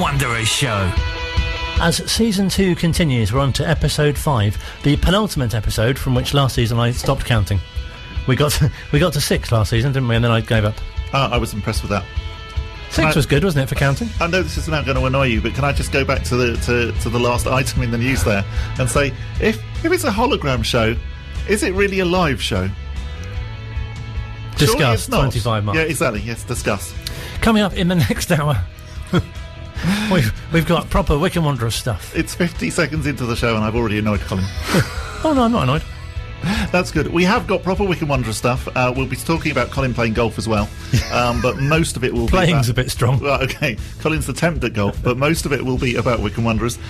Wanderers Show. As season 2 continues, we're on to episode 5, the penultimate episode from which last season I stopped counting. We got to 6 last season, didn't we? And then I gave up. I was impressed with that. 6 was good, wasn't it, for counting? I know this is now going to annoy you, but can I just go back to the last item in the news there and say, if it's a hologram show, is it really a live show? Discuss 25 marks. Yeah, exactly. Yes, discuss. Coming up in the next hour, we've got proper Wycombe Wanderers stuff. It's 50 seconds into the show and I've already annoyed Colin. Oh no, I'm not annoyed. That's good. We have got proper Wycombe Wanderers stuff. We'll be talking about Colin playing golf as well, but most of it will Playing's be a bit strong. Well, okay, Colin's attempt at golf, but most of it will be about Wycombe Wanderers,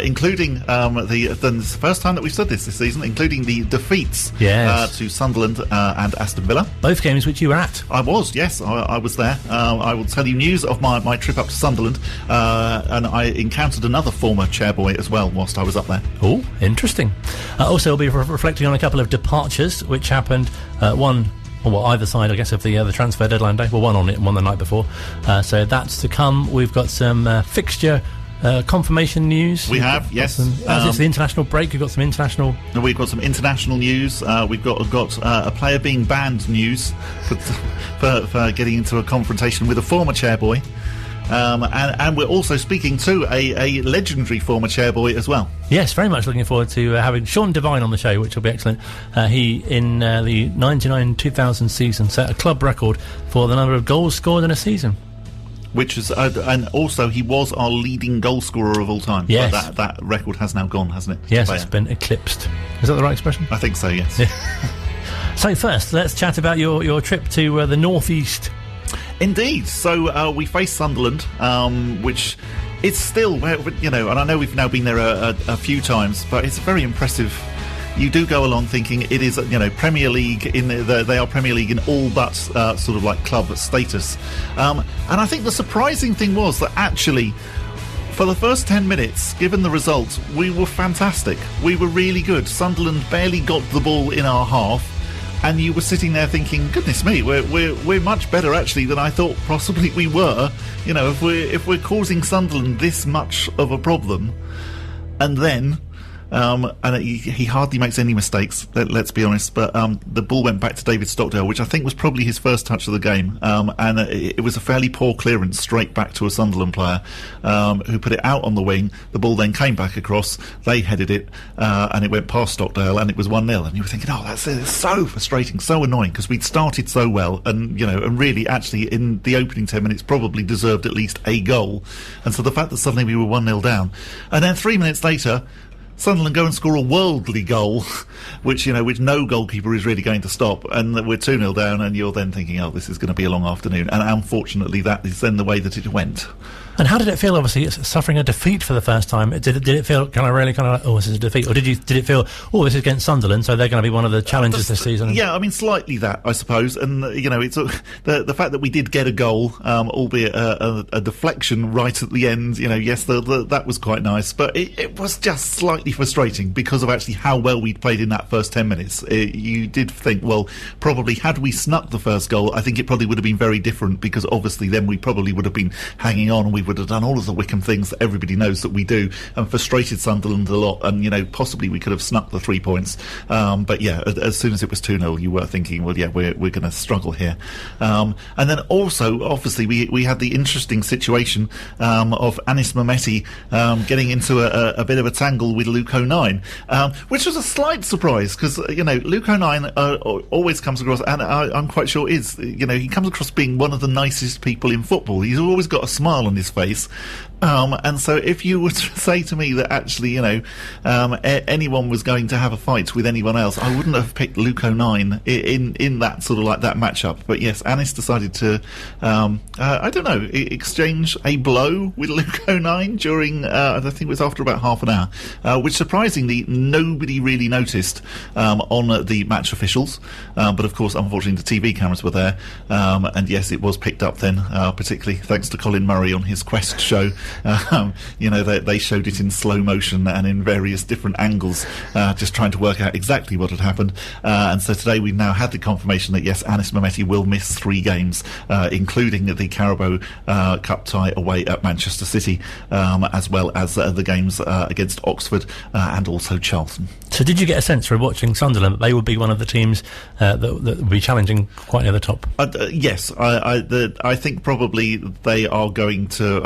including the first time that we've said this season, including the defeats to Sunderland and Aston Villa. Both games which you were at. I was, yes, I was there. I will tell you news of my trip up to Sunderland, and I encountered another former chairboy as well whilst I was up there. Oh, interesting. Also, we'll be reflecting on a couple of departures which happened, either side, I guess, of the transfer deadline day. Well, one on it and one the night before. So that's to come. We've got some fixture confirmation news. We have, yes. As it's the international break, we've got some international... We've got some international news. We've got a player being banned news for getting into a confrontation with a former chairboy. And we're also speaking to a legendary former chairboy as well. Yes, very much looking forward to having Sean Devine on the show, which will be excellent. He, in the 99-2000 season, set a club record for the number of goals scored in a season. Which is, and also he was our leading goal scorer of all time. Yes. But that record has now gone, hasn't it? Yes, it's been eclipsed. Is that the right expression? I think so, yes. Yeah. So first, let's chat about your trip to the northeast. Indeed. So we face Sunderland, which is still, and I know we've now been there a few times, but it's very impressive. You do go along thinking it is, Premier League they are Premier League in all but sort of like club status. And I think the surprising thing was that actually, for the first 10 minutes, given the results, we were fantastic. We were really good. Sunderland barely got the ball in our half. And you were sitting there thinking, goodness me, we're much better actually than I thought possibly we were. If we're causing Sunderland this much of a problem, and then he hardly makes any mistakes. Let's be honest. But the ball went back to David Stockdale, which I think was probably his first touch of the game, and it was a fairly poor clearance straight back to a Sunderland player who put it out on the wing. The ball then came back across. They headed it, and it went past Stockdale, and it was 1-0. And you were thinking, it's so frustrating, so annoying, because we'd started so well, and and really actually in the opening 10 minutes probably deserved at least a goal. And so the fact that suddenly we were 1-0 down, and then 3 minutes later, Sunderland go and score a worldly goal, which no goalkeeper is really going to stop, and we're 2-0 down, and you're then thinking, this is going to be a long afternoon, and unfortunately that is then the way that it went. And how did it feel, obviously, suffering a defeat for the first time? Did it feel really like, this is a defeat? Or did it feel, this is against Sunderland, so they're going to be one of the challenges this season? Yeah, slightly that, I suppose. And, it's the fact that we did get a goal, albeit a deflection right at the end, yes, that was quite nice. But it was just slightly frustrating because of actually how well we'd played in that first 10 minutes. You did think, probably had we snuck the first goal, I think it probably would have been very different, because obviously then we probably would have been hanging on, and we would have done all of the Wycombe things that everybody knows that we do, and frustrated Sunderland a lot, and possibly we could have snuck the 3 points, but yeah, as soon as it was 2-0 you were thinking, we're going to struggle here. And then also obviously we had the interesting situation of Anis Mehmeti getting into a bit of a tangle with Luke O'Nien, which was a slight surprise, because Luke O'Nien always comes across, and I'm quite sure he comes across being one of the nicest people in football. He's always got a smile on his face. And so if you were to say to me that actually, anyone was going to have a fight with anyone else, I wouldn't have picked Luke O'Nien in that sort of like that matchup. But yes, Anis decided to, exchange a blow with Luke O'Nien during, I think it was after about half an hour, which surprisingly nobody really noticed on the match officials. But of course, unfortunately, the TV cameras were there. And yes, it was picked up then, particularly thanks to Colin Murray on his Quest show. They showed it in slow motion and in various different angles, just trying to work out exactly what had happened. And so today we've now had the confirmation that yes, Anis Mehmeti will miss 3 games, including the Carabao Cup tie away at Manchester City, as well as the games against Oxford and also Charlton. So did you get a sense from watching Sunderland that they would be one of the teams that would be challenging quite near the top? Yes, I think probably they are going to,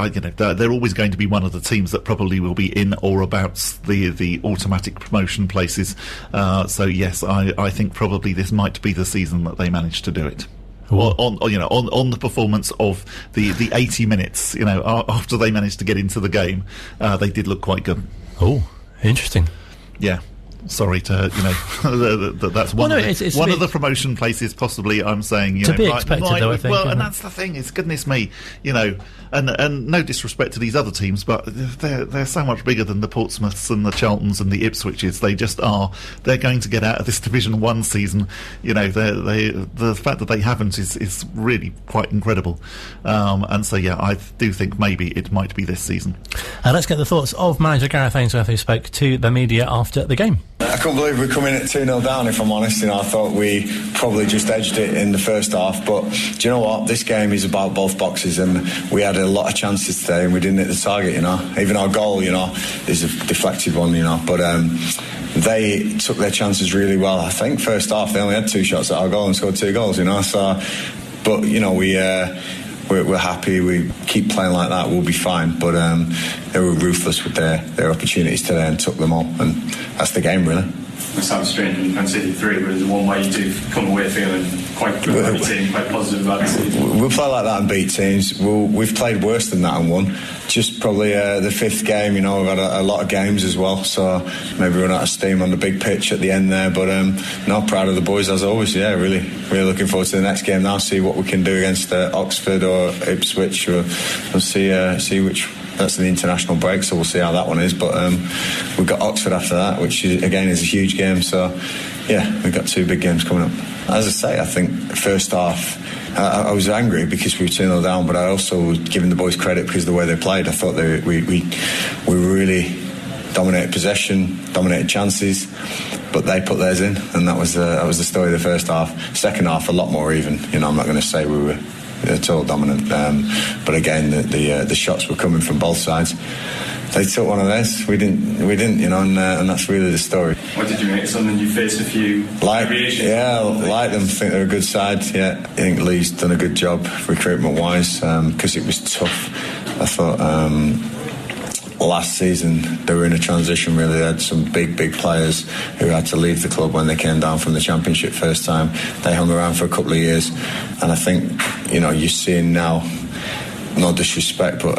they're always going to be one of the teams that probably will be in or about the automatic promotion places. So yes, I think probably this might be the season that they manage to do it. On the performance of the 80 minutes, after they managed to get into the game, they did look quite good. Oh, interesting. Yeah. Sorry to, that's one of the promotion places possibly, I'm saying, to be expected, though, I think. Well, and that's the thing, is goodness me, and no disrespect to these other teams, but they're so much bigger than the Portsmouths and the Charltons and the Ipswiches. They just are. They're going to get out of this Division 1 season. The fact that they haven't is really quite incredible. And so, yeah, I do think maybe it might be this season. Let's get the thoughts of manager Gareth Ainsworth, who spoke to the media after the game. I couldn't believe we come in at 2-0 down, if I'm honest. I thought we probably just edged it in the first half. But do you know what? This game is about both boxes, and we had a lot of chances today and we didn't hit the target, Even our goal, is a deflected one, But they took their chances really well. I think first half they only had 2 shots at our goal and scored 2 goals, So, but, we're happy. We keep playing like that, we'll be fine. But they were ruthless with their opportunities today and took them all, and that's the game, really. It sounds strange when Man City 3, but there's one way you do come away feeling quite good about your team, quite positive about the season. We'll play like that and beat teams. We've played worse than that and won. Just probably the 5th game, we've had a lot of games as well, so maybe we're not out of steam on the big pitch at the end there, but proud of the boys as always. Yeah, really looking forward to the next game now, see what we can do against Oxford or Ipswich, or see which. That's the international break, so we'll see how that one is. But we've got Oxford after that, which again is a huge game. So yeah, we've got 2 big games coming up. As I say, I think first half I was angry because we were 2-0 down, but I also was giving the boys credit because of the way they played. I thought we really dominated possession, dominated chances, but they put theirs in, and that was the story of the first half. Second half, a lot more even. I'm not going to say we were total dominant, but again, the shots were coming from both sides. They took one of theirs, we didn't, and that's really the story. What did you make? Something you faced a few variations? Yeah, like them. I think they're a good side. Yeah, I think Lee's done a good job recruitment wise, because it was tough. I thought last season they were in a transition, really. They had some big players who had to leave the club when they came down from the Championship first time. They hung around for a couple of years, and I think you're seeing now, no disrespect, but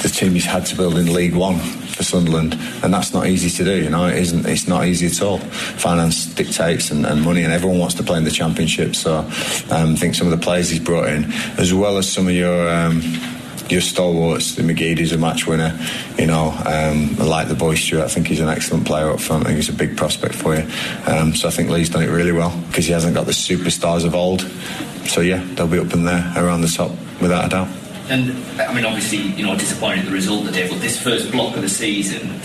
the team has had to build in League One for Sunderland, and that's not easy to do. It's not easy at all. Finance dictates and money, and everyone wants to play in the Championship. So I think some of the players he's brought in, as well as some of your stalwarts, the McGeady's a match winner, I like the boy Stewart. I think he's an excellent player up front. I think he's a big prospect for you. So I think Lee's done it really well because he hasn't got the superstars of old. So yeah, they'll be up in there around the top without a doubt. And obviously, disappointed the result today, but this first block of the season,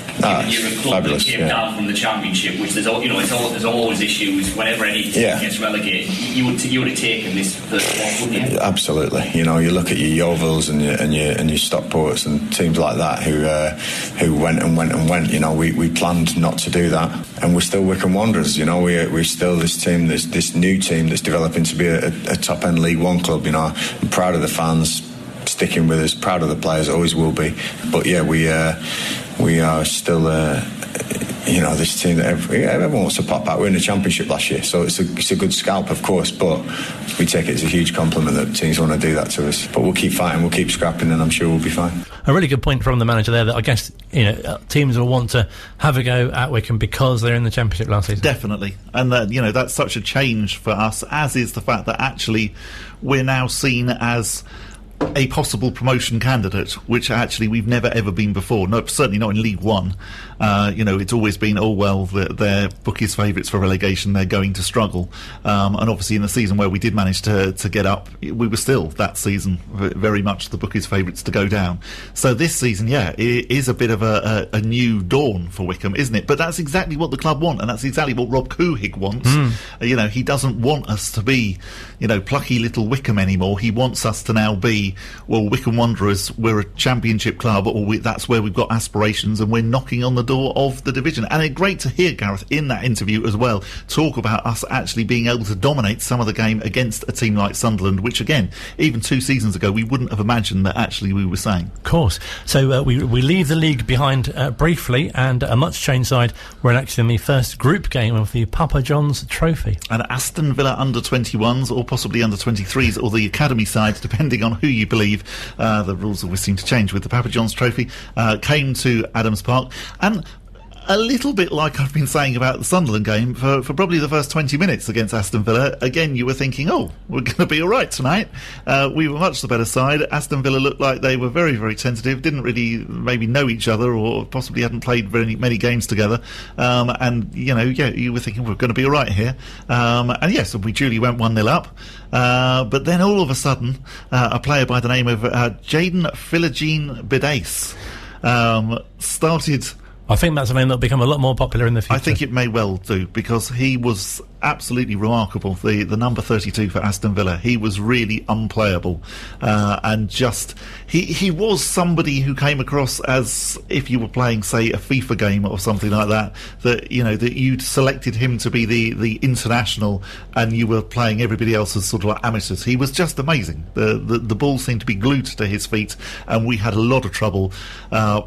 you're a club that came down from the Championship, which there's always issues whenever any team gets relegated. You would have taken this first block, wouldn't you? Absolutely. You look at your Yeovils and your Stockports and teams like that who went. We planned not to do that, and we're still Wycombe Wanderers. We're still this team, this new team that's developing to be a top end League One club. I'm proud of the fans sticking with us, proud of the players, always will be. But yeah, we are still this team that everyone wants to pop out. We're in the Championship last year, so it's a good scalp, of course, but we take it as a huge compliment that teams want to do that to us. But we'll keep fighting, we'll keep scrapping, and I'm sure we'll be fine. A really good point from the manager there, that I guess teams will want to have a go at Wycombe because they're in the Championship last season. Definitely, and that's such a change for us, as is the fact that actually we're now seen as a possible promotion candidate, which actually we've never ever been before. No, certainly not in League One. It's always been, they're bookies' favourites for relegation, they're going to struggle. And obviously in the season where we did manage to get up, we were still, that season, very much the bookies' favourites to go down. So this season, it is a bit of a new dawn for Wycombe, isn't it? But that's exactly what the club want, and that's exactly what Rob Couhig wants. He doesn't want us to be, plucky little Wycombe anymore. He wants us to now be, Wycombe Wanderers, we're a championship club, or that's where we've got aspirations, and we're knocking on the door of the division. And it's great to hear Gareth in that interview as well talk about us actually being able to dominate some of the game against a team like Sunderland, which again, even 2 seasons ago, we wouldn't have imagined that actually we were saying. Of course. So we leave the league behind briefly, and a much changed side. We're actually in the first group game of the Papa John's Trophy. And Aston Villa under-21s, or possibly under-23s, or the academy sides, depending on who you believe. The rules always seem to change with the Papa John's Trophy. Came to Adams Park, and a little bit like I've been saying about the Sunderland game for probably the first 20 minutes against Aston Villa. Again, you were thinking, we're going to be all right tonight. We were much the better side. Aston Villa looked like they were very, very tentative, didn't really maybe know each other, or possibly hadn't played very many games together. You were thinking we're going to be all right here. And yes, we duly went 1-0 up. But then all of a sudden, a player by the name of Jaden Philogene Bidace started... I think that's a name that'll become a lot more popular in the future. I think it may well do, because he was absolutely remarkable. The number 32 for Aston Villa, he was really unplayable, and just he was somebody who came across as if you were playing, say, a FIFA game or something like that. That you'd selected him to be the international, and you were playing everybody else as sort of like amateurs. He was just amazing. The ball seemed to be glued to his feet, and we had a lot of trouble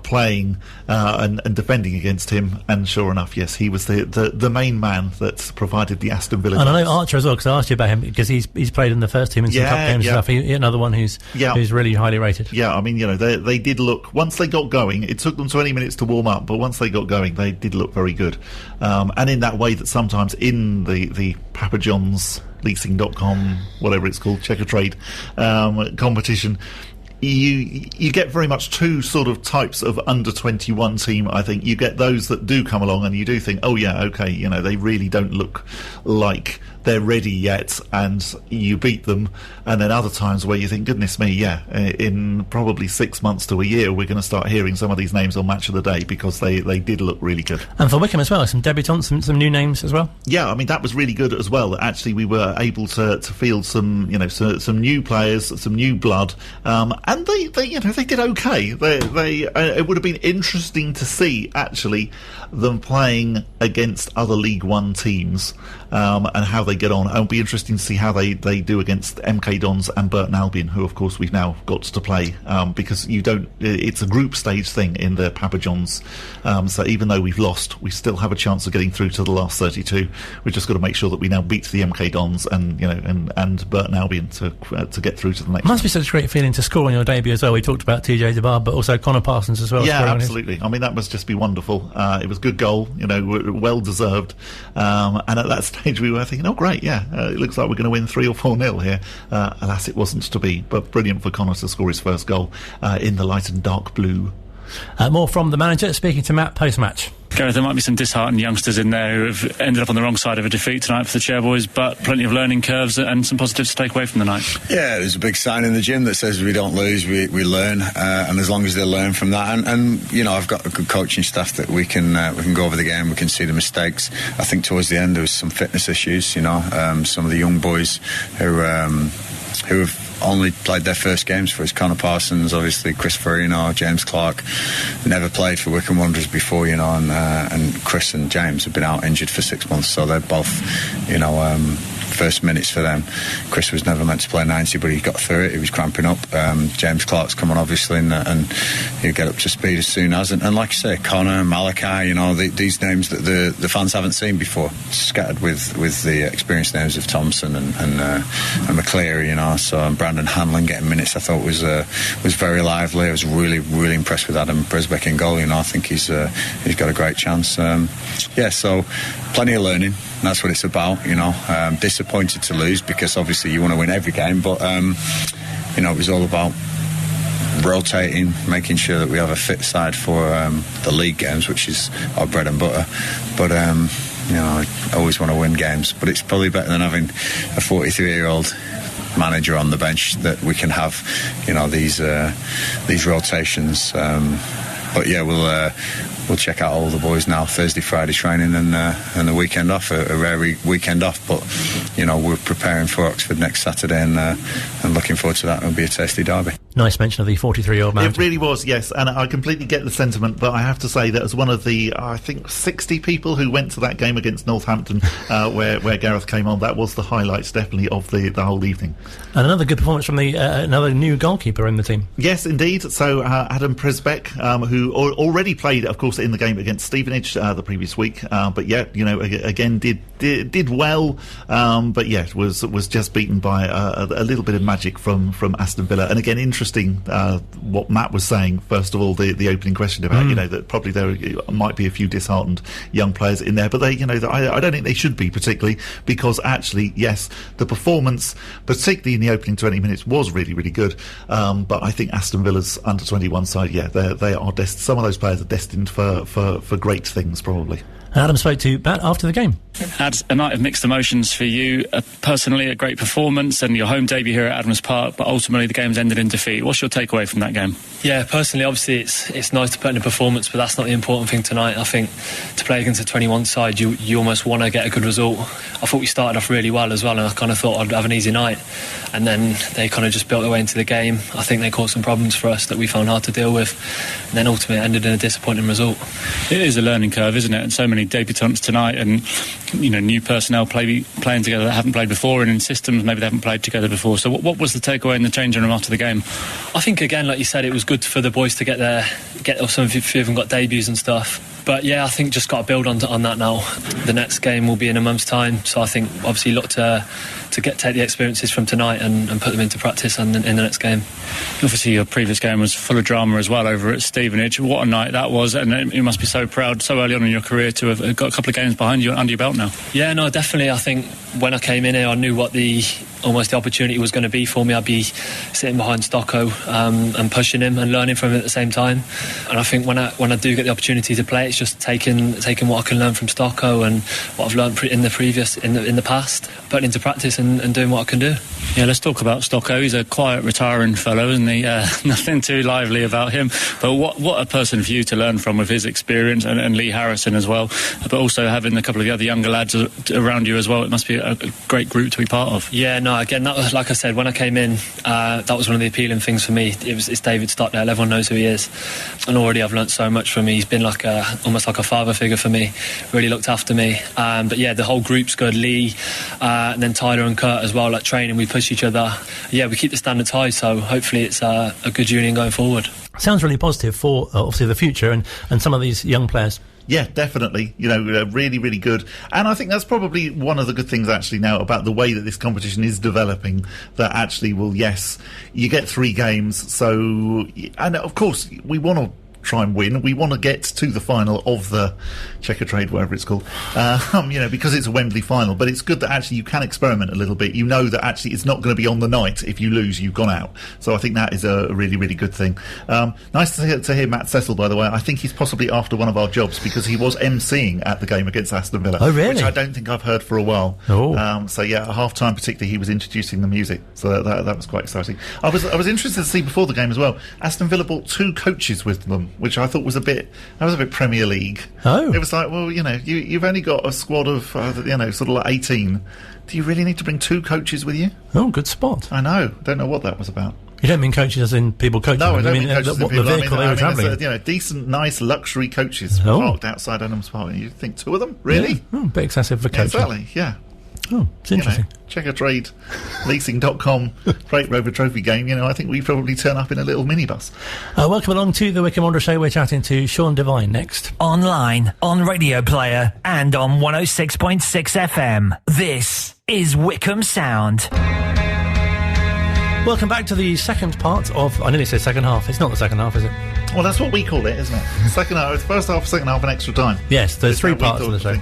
playing and defending against him. And sure enough, yes, he was the main man that provided the Aston Villa. And I know Archer as well, because I asked you about him, because he's played in the first team in some cup games and stuff. Another one who's really highly rated. Yeah, I mean, they did look, once they got going, it took them 20 minutes to warm up, but once they got going, they did look very good. And in that way that sometimes in the Papa John's leasing.com, whatever it's called, check a trade competition, you get very much 2 sort of types of under-21 team. I think you get those that do come along and you do think, they really don't look like they're ready yet, and you beat them. And then other times where you think, goodness me, in probably 6 months to a year, we're going to start hearing some of these names on Match of the Day, because they did look really good. And for Wycombe as well, some debutants, some new names as well. Yeah, I mean, that was really good as well. Actually, we were able to field some new players, some new blood, and they did okay. It would have been interesting to see actually them playing against other League One teams, and how they get on. It'll be interesting to see how they do against MK Dons and Burton Albion, who of course we've now got to play, because it's a group stage thing in the Papa John's, so even though we've lost, we still have a chance of getting through to the last 32. We've just got to make sure that we now beat the MK Dons and Burton Albion to get through to the next. It must be such a great feeling to score on your debut as well. We talked about TJ DeBar, but also Connor Parsons as well. Yeah, absolutely. I mean, that must just be wonderful. It was a good goal, well deserved, and at that stage we were thinking, great, it looks like we're going to win 3 or 4-0 here. Alas, it wasn't to be, but brilliant for Connor to score his first goal in the light and dark blue. More from the manager, speaking to Matt post-match. Gareth, there might be some disheartened youngsters in there who have ended up on the wrong side of a defeat tonight for the Chairboys, but plenty of learning curves and some positives to take away from the night. Yeah, there's a big sign in the gym that says we don't lose, we learn, and as long as they learn from that, and I've got a good coaching staff that we can go over the game, we can see the mistakes. I think towards the end there was some fitness issues, some of the young boys who have only played their first games for us. Connor Parsons, obviously, Chris Farino, James Clark, never played for Wycombe Wanderers before, and Chris and James have been out injured for 6 months, so they're both, first minutes for them. Chris was never meant to play 90, but he got through it. He was cramping up. James Clark's come on, obviously, and he'll get up to speed as soon as. And like I say, Connor, Malachi, these names that the fans haven't seen before, scattered with the experienced names of Thompson and McCleary, so Brandon Hanlon getting minutes, I thought was very lively. I was really, really impressed with Adam Przybek in goal. I think he's got a great chance. So plenty of learning. That's what it's about, Disappointed to lose, because obviously you want to win every game, but it was all about rotating, making sure that we have a fit side for the league games, which is our bread and butter. But I always want to win games, but it's probably better than having a 43-year-old manager on the bench, that we can have these rotations. But yeah, we'll check out all the boys now. Thursday, Friday training, and the weekend off, a rare weekend off. But we're preparing for Oxford next Saturday, and looking forward to that. It'll be a tasty derby. Nice mention of the 43-year-old man. It really was, yes, and I completely get the sentiment, but I have to say that as one of the, I think, 60 people who went to that game against Northampton, where Gareth came on, that was the highlights, definitely, of the whole evening. And another good performance from another new goalkeeper in the team. Yes, indeed. So Adam Przybek, who already played, of course, in the game against Stevenage the previous week, but yeah, again did well, but yeah, was just beaten by a little bit of magic from Aston Villa. And again, interesting what Matt was saying, first of all, the opening question about that probably there might be a few disheartened young players in there, but they I don't think they should be, particularly because actually, yes, the performance, particularly in the opening 20 minutes, was really, really good, but I think Aston Villa's under-21 side, yeah, they are some of those players are destined for great things, probably. Adam spoke to Matt after the game. Had a night of mixed emotions for you. Personally, a great performance and your home debut here at Adams Park, but ultimately the game's ended in defeat. What's your takeaway from that game? Yeah, personally, obviously it's nice to put in a performance, but that's not the important thing tonight. I think to play against a 21 side, you almost want to get a good result. I thought we started off really well as well, and I kind of thought I'd have an easy night, and then they kind of just built their way into the game. I think they caused some problems for us that we found hard to deal with, and then ultimately it ended in a disappointing result. It is a learning curve, isn't it? And so many debutants tonight, and new personnel playing together that haven't played before, and in systems maybe they haven't played together before. So what was the takeaway in the changing room after the game? I think again, like you said, it was good for the boys to get some of them got debuts and stuff. But yeah, I think just got to build on that now. The next game will be in a month's time, so I think obviously look to take the experiences from tonight and put them into practice and in the next game. Obviously your previous game was full of drama as well over at Stevenage. What a night that was, and you must be so proud so early on in your career to have got a couple of games behind you under your belt now. Yeah, no, definitely. I think when I came in here I knew what almost the opportunity was going to be for me. I'd be sitting behind Stocko and pushing him and learning from him at the same time, and I think when I do get the opportunity to play, it's just taking what I can learn from Stocko and what I've learned in the past, putting into practice and doing what I can do. Yeah, let's talk about Stocko. He's a quiet, retiring fellow, isn't he? Nothing too lively about him, but what a person for you to learn from with his experience, and Lee Harrison as well, but also having a couple of the other younger lads around you as well. It must be a great group to be part of. Yeah, no, again, that was, like I said, when I came in, that was one of the appealing things for me. It's David Stockdale, everyone knows who he is, and already I've learnt so much from him. He's been almost like a father figure for me, really looked after me, but yeah, the whole group's good. Lee, and then Tyler and Kurt as well, like training, we push each other. Yeah, we keep the standards high, so hopefully it's a good union going forward. Sounds really positive for obviously the future and some of these young players. Yeah, definitely. Really, really good. And I think that's probably one of the good things actually now about the way that this competition is developing, that actually, well, yes, you get 3 games. So, and of course, we want to try and win. We want to get to the final of the Checkatrade, whatever it's called, because it's a Wembley final. But it's good that actually you can experiment a little bit. You know that actually it's not going to be on the night. If you lose, you've gone out. So I think that is a really, really good thing. Nice to hear Matt Cecil, by the way. I think he's possibly after one of our jobs because he was emceeing at the game against Aston Villa. Oh, really? Which I don't think I've heard for a while. Oh. So yeah, at half-time particularly, he was introducing the music. So that was quite exciting. I was interested to see before the game as well. Aston Villa brought 2 coaches with them, which I thought was a bit Premier League. Oh. It was like, well, you've only got a squad of, sort of like 18. Do you really need to bring 2 coaches with you? Oh, good spot. I know. Don't know what that was about. You don't mean coaches as in people coaching? No, I don't mean coaches as in people. The vehicle they were travelling? Decent, nice, luxury coaches parked outside Adams Park. You think 2 of them? Really? Yeah. Oh, a bit excessive for coaching. Exactly, yeah. Oh, it's interesting. Checkatrade, leasing.com, Great Rover Trophy game. I think we probably turn up in a little minibus. Welcome along to the Wycombe Wanderers Show. We're chatting to Sean Devine next. Online, on Radio Player, and on 106.6 FM. This is Wycombe Sound. Welcome back to the second part of... I nearly said second half. It's not the second half, is it? Well, that's what we call it, isn't it? Second half, it's first half, second half, and extra time. Yes, there's 3 parts of the show.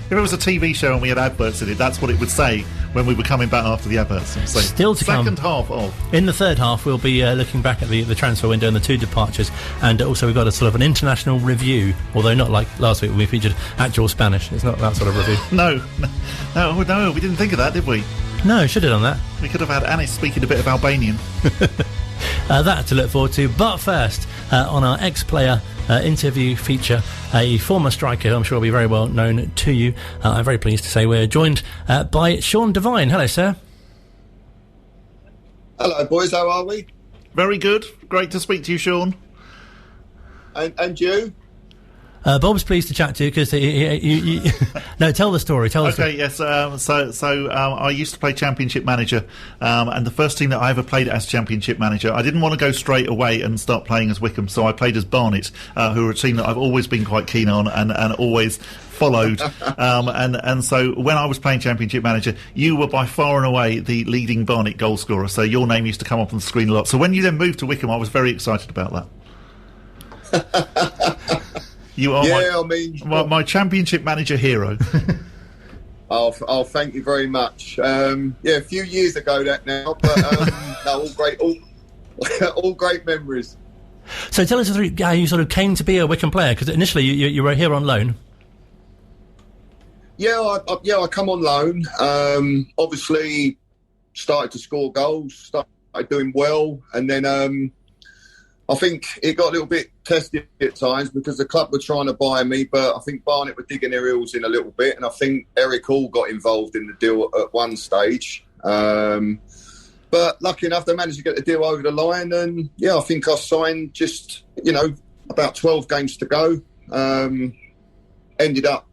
If it was a TV show and we had adverts in it, that's what it would say when we were coming back after the adverts. So still to second come. half of. In the third half, we'll be looking back at the transfer window and the 2 departures, and also we've got a sort of an international review, although not like last week when we featured actual Spanish. It's not that sort of review. No, we didn't think of that, did we? No, should have done that. We could have had Anis speaking a bit of Albanian. That to look forward to. But first, on our ex-player interview feature, a former striker who I'm sure will be very well known to you. I'm very pleased to say we're joined by Sean Devine. Hello, sir. Hello, boys. How are we? Very good. Great to speak to you, Sean. And you? Bob's pleased to chat to you because no, tell the story. Okay, yes. So I used to play Championship Manager, and the first team that I ever played as Championship Manager, I didn't want to go straight away and start playing as Wycombe, so I played as Barnet, who are a team that I've always been quite keen on and always followed. And so when I was playing Championship Manager, you were by far and away the leading Barnet goal scorer, so your name used to come up on the screen a lot. So when you then moved to Wycombe, I was very excited about that. You are my Championship Manager hero. Oh, thank you very much. A few years ago that now, but all great memories. So tell us how you sort of came to be a Wycombe player, because initially you were here on loan. I come on loan. Obviously, started to score goals, started doing well, and then I think it got a little bit tested at times because the club were trying to buy me, but I think Barnet were digging their heels in a little bit, and I think Eric Hall got involved in the deal at one stage. But lucky enough, they managed to get the deal over the line, and I think I signed just, about 12 games to go. Ended up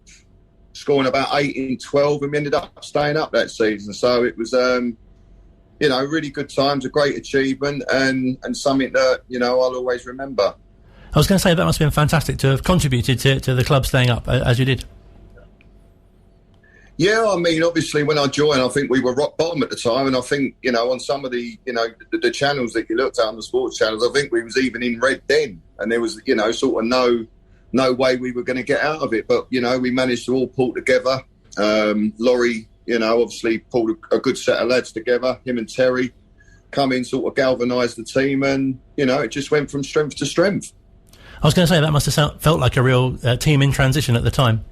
scoring about 8 in 12, and we ended up staying up that season. So it was... really good times, a great achievement, and something that, I'll always remember. I was going to say that must have been fantastic to have contributed to the club staying up as you did. Yeah, I mean, obviously when I joined, I think we were rock bottom at the time, and I think, on some of the, the channels that you looked at on the sports channels, I think we was even in red then, and there was, sort of no way we were going to get out of it. But, we managed to all pull together. Laurie, obviously pulled a good set of lads together. Him and Terry come in, sort of galvanised the team, and, it just went from strength to strength. I was going to say, that must have felt like a real team in transition at the time.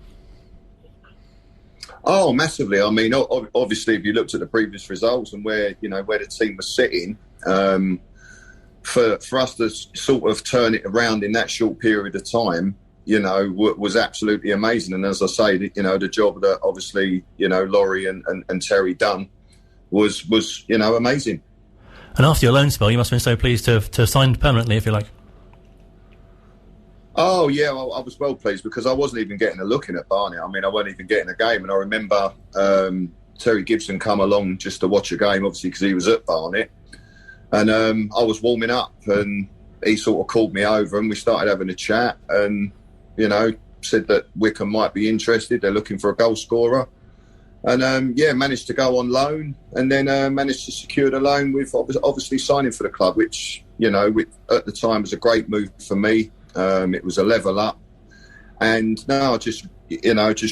Oh, massively. I mean, obviously, if you looked at the previous results and where the team was sitting, for us to sort of turn it around in that short period of time, was absolutely amazing. And as I say, the job that obviously, Laurie and Terry done was amazing. And after your loan spell, you must have been so pleased to have signed permanently, if you like. Oh, yeah, I was well pleased because I wasn't even getting a look in at Barnet. I mean, I wasn't even getting a game. And I remember Terry Gibson come along just to watch a game, obviously, because he was at Barnet. And I was warming up and he sort of called me over and we started having a chat and, said that Wycombe might be interested. They're looking for a goal scorer. And, managed to go on loan and then managed to secure the loan with obviously signing for the club, which, at the time was a great move for me. It was a level up. And now I just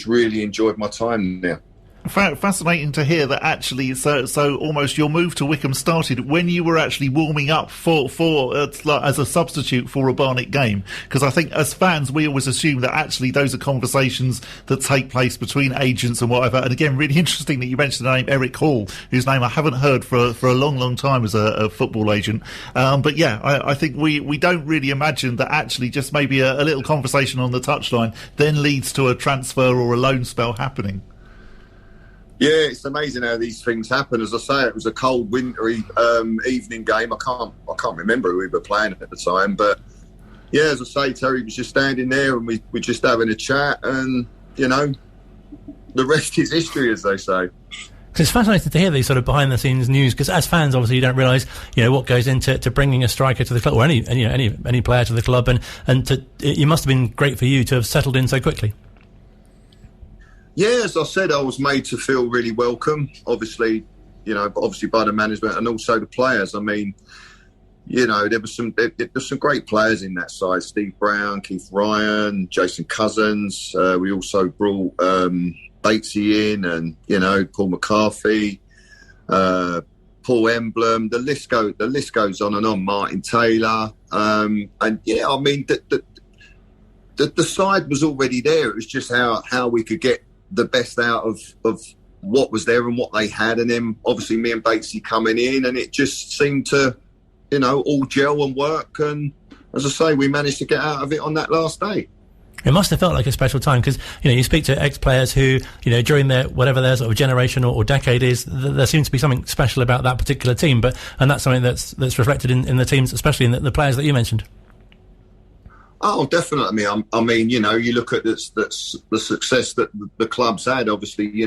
really enjoyed my time there. Fascinating to hear that actually, so almost your move to Wycombe started when you were actually warming up for as a substitute for a Barnet game. Because I think as fans, we always assume that actually those are conversations that take place between agents and whatever. And again, really interesting that you mentioned the name Eric Hall, whose name I haven't heard for a long time as a football agent. But yeah, I think we don't really imagine that actually just maybe a little conversation on the touchline then leads to a transfer or a loan spell happening. Yeah, it's amazing how these things happen. As I say, it was a cold, wintry evening game. I can't remember who we were playing at the time, but yeah, as I say, Terry was just standing there and we were just having a chat, and the rest is history, as they say. It's fascinating to hear these sort of behind-the-scenes news, because as fans, obviously, you don't realise, what goes into bringing a striker to the club or any player to the club, and it must have been great for you to have settled in so quickly. Yeah, as I said, I was made to feel really welcome, obviously by the management and also the players. I mean, there was some great players in that side. Steve Brown, Keith Ryan, Jason Cousins. We also brought Batesy in, and Paul McCarthy, Paul Emblem. The list goes on and on. Martin Taylor, and yeah, I mean the side was already there. It was just how we could get the best out of what was there and what they had, and then obviously me and Batesy coming in, and it just seemed to, all gel and work. And as I say, we managed to get out of it on that last day. It must have felt like a special time because, you speak to ex-players who, during their, whatever their sort of generation or decade is, there seems to be something special about that particular team. And that's something that's reflected in the teams, especially in the players that you mentioned. Oh, definitely. I mean, you look at the success that the club's had, obviously,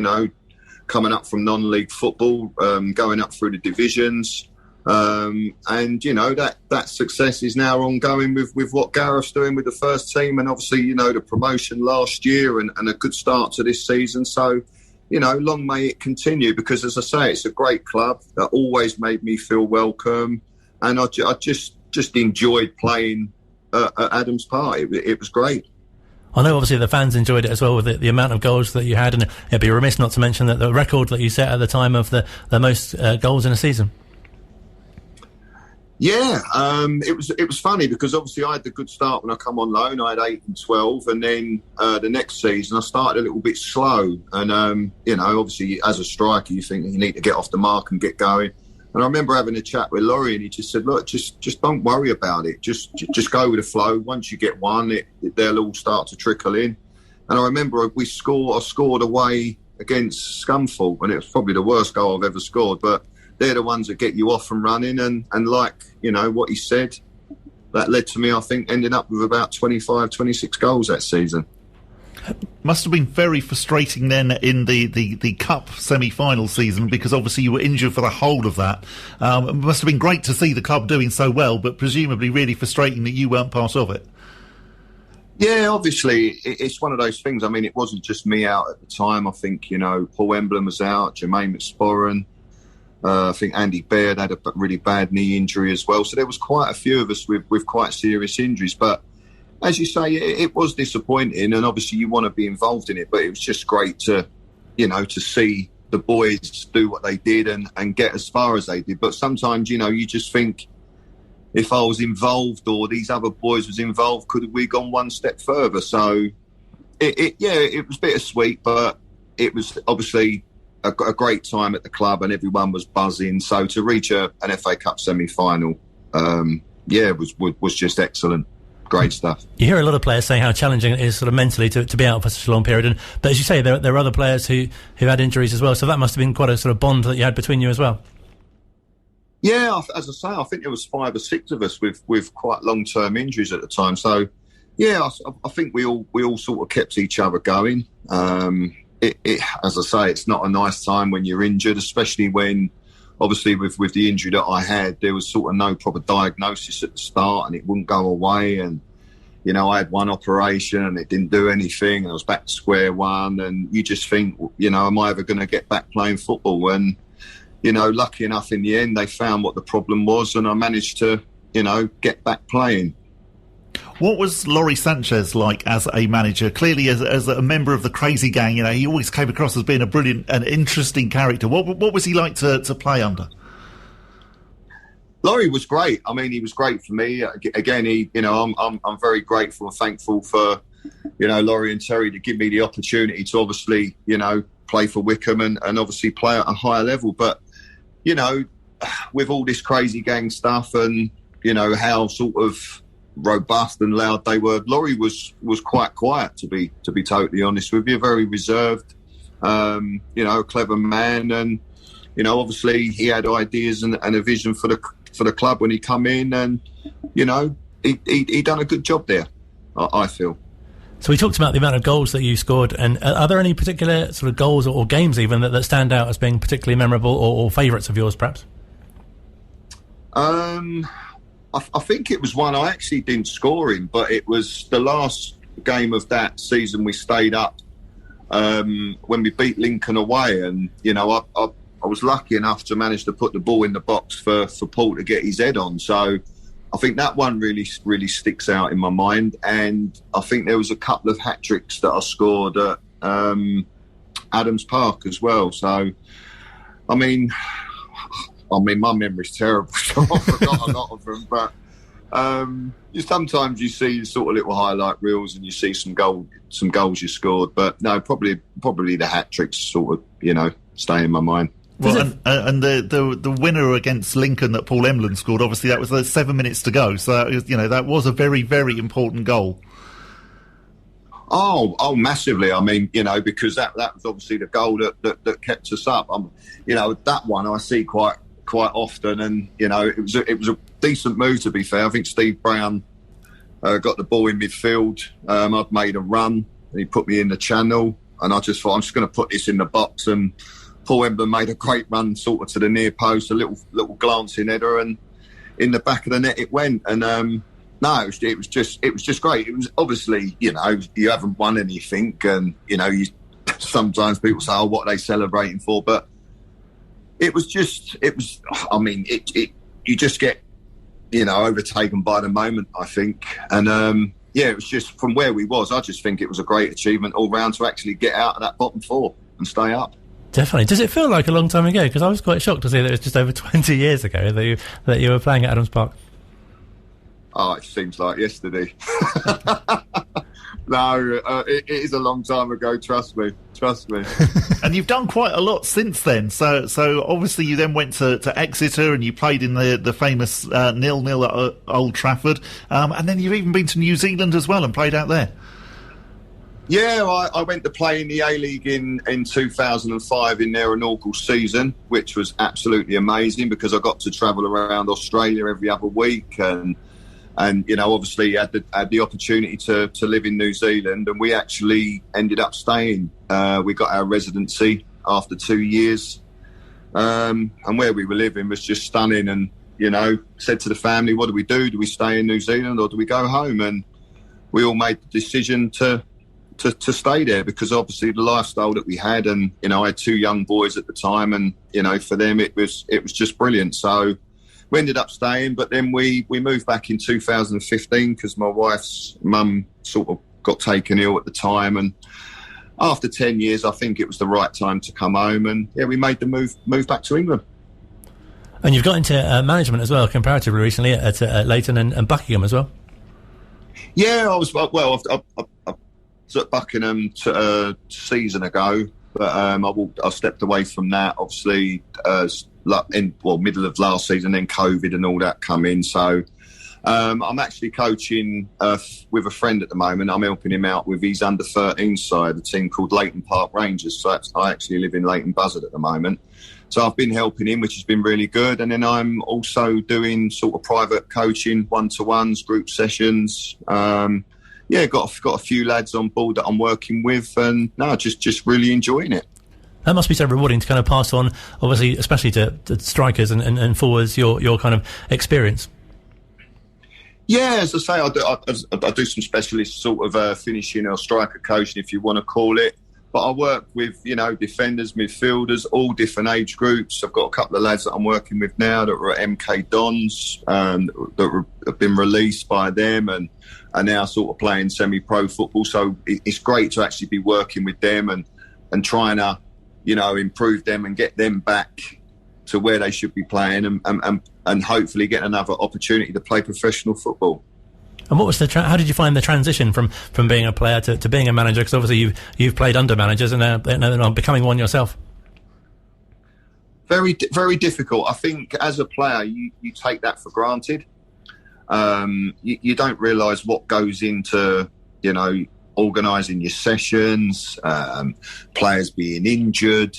coming up from non-league football, going up through the divisions. And that success is now ongoing with what Gareth's doing with the first team, and obviously the promotion last year and a good start to this season. So long may it continue, because as I say, it's a great club that always made me feel welcome, and I just enjoyed playing at Adams Park. It was great. I know obviously the fans enjoyed it as well with the amount of goals that you had, and it'd be remiss not to mention that the record that you set at the time of the most goals in a season. Yeah, it was funny because obviously I had the good start when I come on loan. I had 8 and 12, and then the next season I started a little bit slow. And obviously as a striker, you think you need to get off the mark and get going. And I remember having a chat with Laurie, and he just said, "Look, just don't worry about it. Just go with the flow. Once you get one, they'll all start to trickle in." And I remember I scored away against Scunthorpe, and it was probably the worst goal I've ever scored, but they're the ones that get you off and running, and like, what he said, that led to me, I think, ending up with about 25, 26 goals that season. Must have been very frustrating then in the Cup semi-final season, because obviously you were injured for the whole of that. It must have been great to see the club doing so well, but presumably really frustrating that you weren't part of it. Yeah, obviously, it's one of those things. I mean, it wasn't just me out at the time. I think, Paul Emblem was out, Jermaine McSporran. I think Andy Baird had a really bad knee injury as well. So there was quite a few of us with quite serious injuries. But as you say, it was disappointing, and obviously you want to be involved in it. But it was just great to see the boys do what they did and get as far as they did. But sometimes, you just think, if I was involved or these other boys was involved, could we gone one step further? So it was bittersweet, but it was obviously a great time at the club, and everyone was buzzing. So to reach an FA Cup semi-final, was just excellent. Great stuff. You hear a lot of players saying how challenging it is sort of mentally to be out for such a long period. But as you say, there are other players who had injuries as well. So that must have been quite a sort of bond that you had between you as well. Yeah, as I say, I think there was 5 or 6 of us with quite long-term injuries at the time. So, yeah, I think we all sort of kept each other going. As I say, it's not a nice time when you're injured, especially when, obviously, with the injury that I had, there was sort of no proper diagnosis at the start, and it wouldn't go away. And, I had one operation and it didn't do anything, and I was back to square one. And you just think, am I ever going to get back playing football? And, lucky enough in the end, they found what the problem was, and I managed to, get back playing. What was Laurie Sanchez like as a manager? Clearly, as a member of the crazy gang, he always came across as being a brilliant and interesting character. What was he like to play under? Laurie was great. I mean, he was great for me. Again, I'm very grateful and thankful for, Laurie and Terry to give me the opportunity to obviously, play for Wycombe and obviously play at a higher level. But, with all this crazy gang stuff and, how sort of robust and loud they were, Laurie was quite quiet, to be totally honest with you. Very reserved, a clever man, and obviously he had ideas and a vision for the club when he come in, and he done a good job there, I feel. So we talked about the amount of goals that you scored, and are there any particular sort of goals or games even that stand out as being particularly memorable or favourites of yours, perhaps? I think it was one I actually didn't score in, but it was the last game of that season. We stayed up when we beat Lincoln away, and I was lucky enough to manage to put the ball in the box for Paul to get his head on. So I think that one really sticks out in my mind. And I think there was a couple of hat-tricks that I scored at Adams Park as well. So, I mean, my memory's terrible, so I forgot a lot of them. But sometimes you see sort of little highlight reels and you see some goals you scored. But no, probably the hat tricks sort of, stay in my mind. Well, and the winner against Lincoln that Paul Emlyn scored, obviously that was 7 minutes to go. So that was a very, very important goal. Oh, massively. I mean, because that was obviously the goal that kept us up. That one I see quite often, and it was a decent move, to be fair. I think Steve Brown got the ball in midfield. I'd made a run, and he put me in the channel, and I just thought I'm just going to put this in the box. And Paul Emblem made a great run, sort of to the near post, a little glancing header, and in the back of the net it went. And no, it was just great. It was obviously, you haven't won anything, and sometimes people say, "Oh, what are they celebrating for?" But it was. I mean, you just get, overtaken by the moment, I think. And it was just from where we was. I just think it was a great achievement all round to actually get out of that bottom four and stay up. Definitely. Does it feel like a long time ago? Because I was quite shocked to see that it was just over 20 years ago that you were playing at Adams Park. Oh, it seems like yesterday. No, it is a long time ago, trust me. And you've done quite a lot since then. So obviously you then went to Exeter and you played in the famous 0-0 at Old Trafford. And then you've even been to New Zealand as well and played out there. Yeah, I went to play in the A-League in 2005 in their inaugural season, which was absolutely amazing because I got to travel around Australia every other week and obviously had the opportunity to live in New Zealand, and we actually ended up staying. We got our residency after 2 years, and where we were living was just stunning. And said to the family, "What do we do? Do we stay in New Zealand or do we go home?" And we all made the decision to stay there because obviously the lifestyle that we had, and I had 2 young boys at the time, and for them it was just brilliant. So we ended up staying, but then we moved back in 2015 because my wife's mum sort of got taken ill at the time, and after 10 years I think it was the right time to come home, and we made the move back to England. And you've got into management as well comparatively recently at Leighton and Buckingham as well. Yeah, I was at Buckingham a season ago, but I stepped away from that obviously middle of last season, then COVID and all that come in. So I'm actually coaching with a friend at the moment. I'm helping him out with his under-13 side, a team called Leighton Park Rangers. So I actually live in Leighton Buzzard at the moment. So I've been helping him, which has been really good. And then I'm also doing sort of private coaching, one-to-ones, group sessions. Got a few lads on board that I'm working with, and just really enjoying it. That must be so rewarding to kind of pass on, obviously, especially to strikers and forwards, your kind of experience. Yeah, as I say, I do some specialist sort of finishing or striker coaching, if you want to call it. But I work with, defenders, midfielders, all different age groups. I've got a couple of lads that I'm working with now that are at MK Dons, that have been released by them and are now sort of playing semi-pro football. So it's great to actually be working with them and trying to, improve them and get them back to where they should be playing and hopefully get another opportunity to play professional football. And what was how did you find the transition from being a player to being a manager? Because obviously you've played under managers and becoming one yourself. Very, very difficult. I think as a player, you take that for granted. You don't realise what goes into, organising your sessions, players being injured,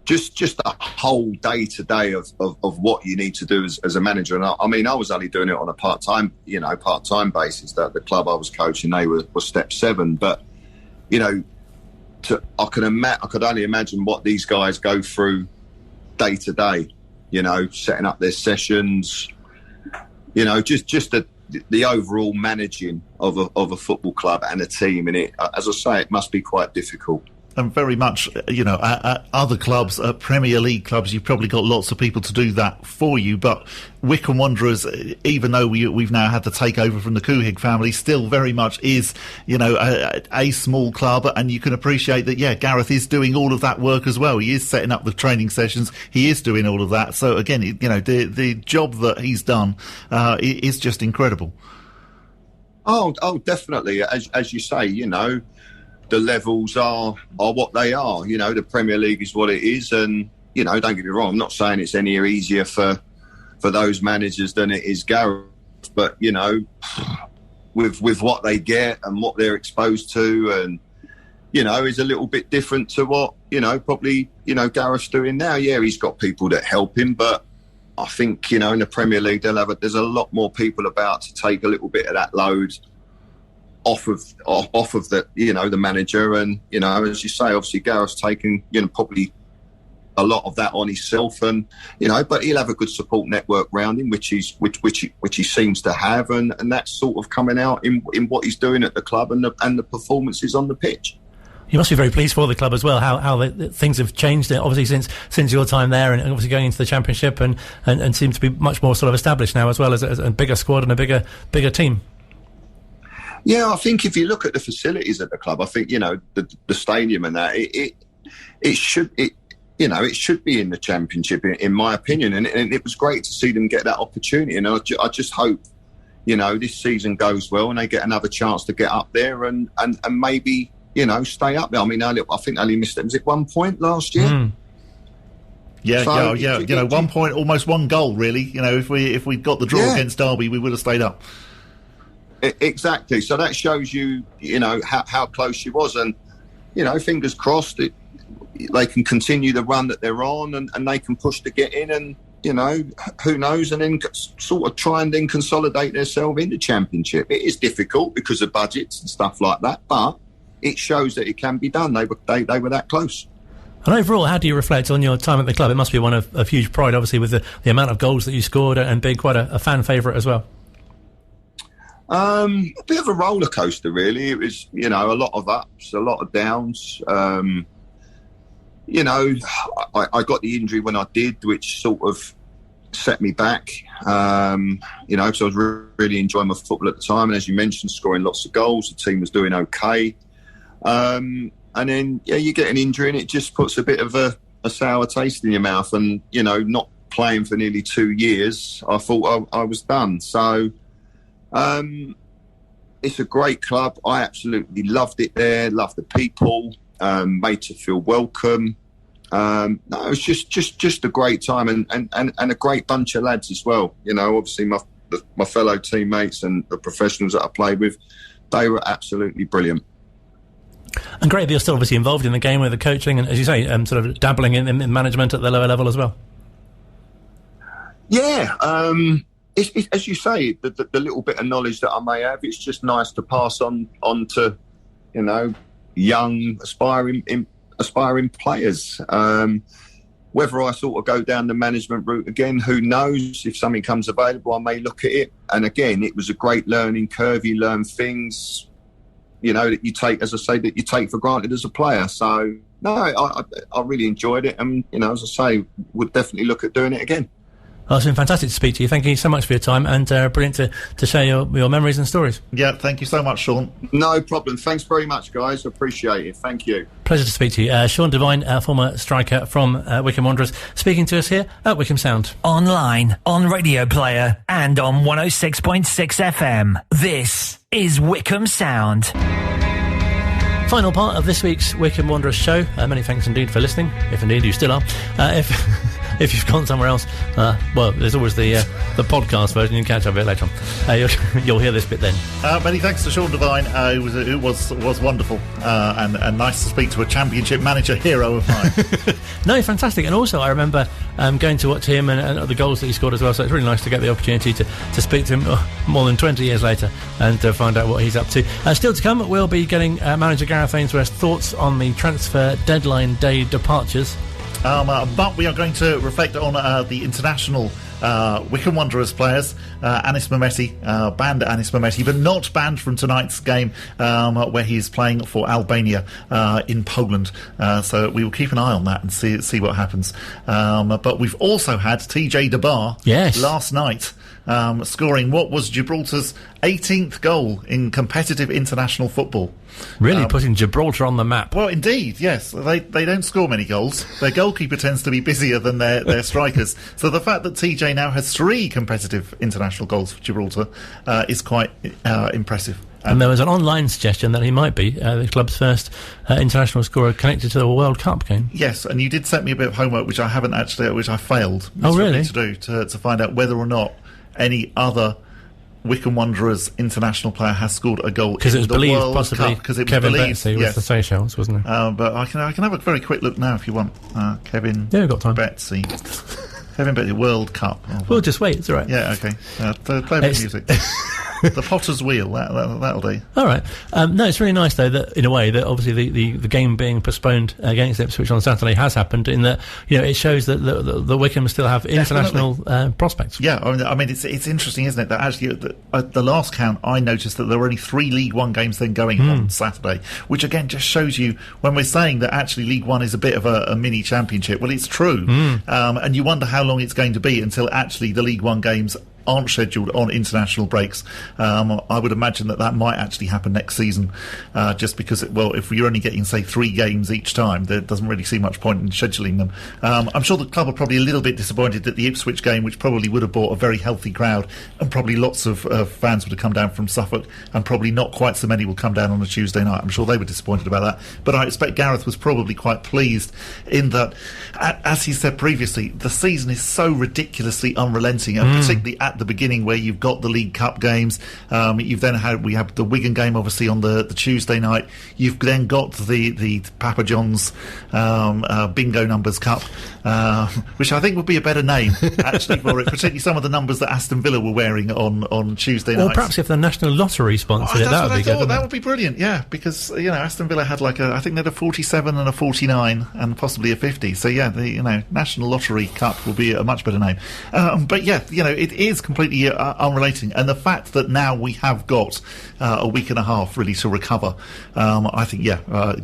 just a whole day-to-day of what you need to do as a manager. And I was only doing it on a part-time basis. That the club I was coaching, they were step 7. But, I could only imagine what these guys go through day-to-day, setting up their sessions, just the overall managing of a football club and a team. And it, as I say, it must be quite difficult. and very much, at other clubs, at Premier League clubs, you've probably got lots of people to do that for you. But Wycombe Wanderers, even though we've now had the takeover from the Couhig family, still very much is, a small club, and you can appreciate that. Yeah, Gareth is doing all of that work as well. He is setting up the training sessions. He is doing all of that. So again, the job that he's done is just incredible. Oh, definitely. As you say, the levels are what they are. The Premier League is what it is, and don't get me wrong. I'm not saying it's any easier for those managers than it is Gareth, but with what they get and what they're exposed to, and is a little bit different to what probably Gareth's doing now. Yeah, he's got people that help him, but I think in the Premier League there's a lot more people about to take a little bit of that load off of the the manager, and as you say, obviously Gareth's taking probably a lot of that on himself, and but he'll have a good support network around him, which he seems to have, and that's sort of coming out in what he's doing at the club and the performances on the pitch. You must be very pleased for the club as well, how things have changed, obviously, since your time there, and obviously going into the Championship, and seem to be much more sort of established now, as well as a bigger squad and a bigger team. Yeah, I think if you look at the facilities at the club, I think the stadium and that it should be in the Championship, in my opinion, and it was great to see them get that opportunity, and I just hope this season goes well and they get another chance to get up there and maybe stay up there. I mean, I think they only missed it. Was it 1 point last year? Mm. Yeah, so, yeah. 1 point, almost one goal, really. If we'd got the draw against Derby, we would have stayed up. Exactly. So that shows you, how close she was, and fingers crossed they can continue the run that they're on, and they can push to get in, and who knows, and then sort of try and then consolidate themselves in the Championship. It is difficult because of budgets and stuff like that, but it shows that it can be done. They were that close. And overall, how do you reflect on your time at the club? It must be one of huge pride, obviously, with the amount of goals that you scored and being quite a fan favourite as well. A bit of a roller coaster, really. It was, a lot of ups, a lot of downs. I got the injury when I did, which sort of set me back. So I was really enjoying my football at the time, and as you mentioned, scoring lots of goals. The team was doing okay. And then, you get an injury and it just puts a bit of a sour taste in your mouth. And, not playing for nearly 2 years, I thought I was done. So it's a great club. I absolutely loved it there, loved the people, made to feel welcome. No, it was just a great time and a great bunch of lads as well. Obviously my fellow teammates and the professionals that I played with, they were absolutely brilliant. And great that you're still obviously involved in the game with the coaching and, as you say, sort of dabbling in management at the lower level as well. Yeah, it's, as you say, the little bit of knowledge that I may have, it's just nice to pass on to, young, aspiring players. Whether I sort of go down the management route again, who knows? If something comes available, I may look at it. And again, it was a great learning curve. You learn things, that you take, as I say, that you take for granted as a player. So, no, I really enjoyed it. And, as I say, would definitely look at doing it again. Well, it's been fantastic to speak to you. Thank you so much for your time, and brilliant to share your memories and stories. Yeah, thank you so much, Sean. No problem. Thanks very much, guys. Appreciate it. Thank you. Pleasure to speak to you. Sean Devine, former striker from Wycombe Wanderers, speaking to us here at Wycombe Sound. Online, on Radio Player, and on 106.6 FM. This is Wycombe Sound. Final part of this week's Wycombe Wanderers show. Many thanks indeed for listening, if indeed you still are. If you've gone somewhere else, well, there's always the podcast version. You can catch up a bit later on. You'll hear this bit then. Many thanks to Sean Devine. It was wonderful and nice to speak to a Championship manager hero of mine. No, fantastic. And also, I remember going to watch him and the goals that he scored as well. So it's really nice to get the opportunity to speak to him more than 20 years later and to find out what he's up to. Still to come, we'll be getting manager Gareth Ainsworth's thoughts on the transfer deadline day departures. But we are going to reflect on the international Wycombe Wanderers players, Anis Mehmeti, banned Anis Mehmeti, but not banned from tonight's game where he is playing for Albania in Poland. So we will keep an eye on that and see what happens. But we've also had TJ DeBar last night scoring what was Gibraltar's 18th goal in competitive international football. Really putting Gibraltar on the map. Well, indeed, yes. They don't score many goals. Their goalkeeper tends to be busier than their strikers. So the fact that TJ now has 3 competitive international goals for Gibraltar is quite impressive. And there was an online suggestion that he might be the club's first international scorer connected to the World Cup game. Yes, and you did send me a bit of homework, which I haven't actually, which I failed. Oh, really? To do to find out whether or not any other Wycombe Wanderers international player has scored a goal because it was in the believed World possibly Cup, because it Kevin was believed, Betsy was the Seychelles, wasn't it? But I can have a very quick look now if you want. Kevin we've got time. Betsy. Kevin Betsy, World Cup. We'll just wait, it's all right. Yeah, okay. Play a bit of music. The Potter's Wheel, that'll do. All right. No, it's really nice, though, that in a way that obviously the game being postponed against Ipswich on Saturday has happened, in that, you know, it shows that the Wycombe still have international prospects. Yeah, I mean it's interesting, isn't it, that actually at the last count I noticed that there were only 3 League One games then going on Saturday, which again just shows you when we're saying that actually League One is a bit of a mini championship. Well, it's true, and you wonder how long it's going to be until actually the League One games aren't scheduled on international breaks. I would imagine that might actually happen next season, just because, if you're only getting, say, 3 games each time, there doesn't really seem much point in scheduling them. I'm sure the club are probably a little bit disappointed that the Ipswich game, which probably would have brought a very healthy crowd, and probably lots of fans would have come down from Suffolk, and probably not quite so many will come down on a Tuesday night. I'm sure they were disappointed about that. But I expect Gareth was probably quite pleased in that, as he said previously, the season is so ridiculously unrelenting, and particularly at the beginning where you've got the League Cup games, you've then we have the Wigan game obviously on the Tuesday night, you've then got the Papa John's Bingo Numbers Cup, which I think would be a better name actually for it, particularly some of the numbers that Aston Villa were wearing on Tuesday night. Or perhaps if the National Lottery sponsored it, that would be good. That would be brilliant, yeah, because Aston Villa had I think they had a 47 and a 49 and possibly a 50, so yeah, the National Lottery Cup will be a much better name. But yeah, it is completely unrelating, and the fact that now we have got a week and a half really to recover, I think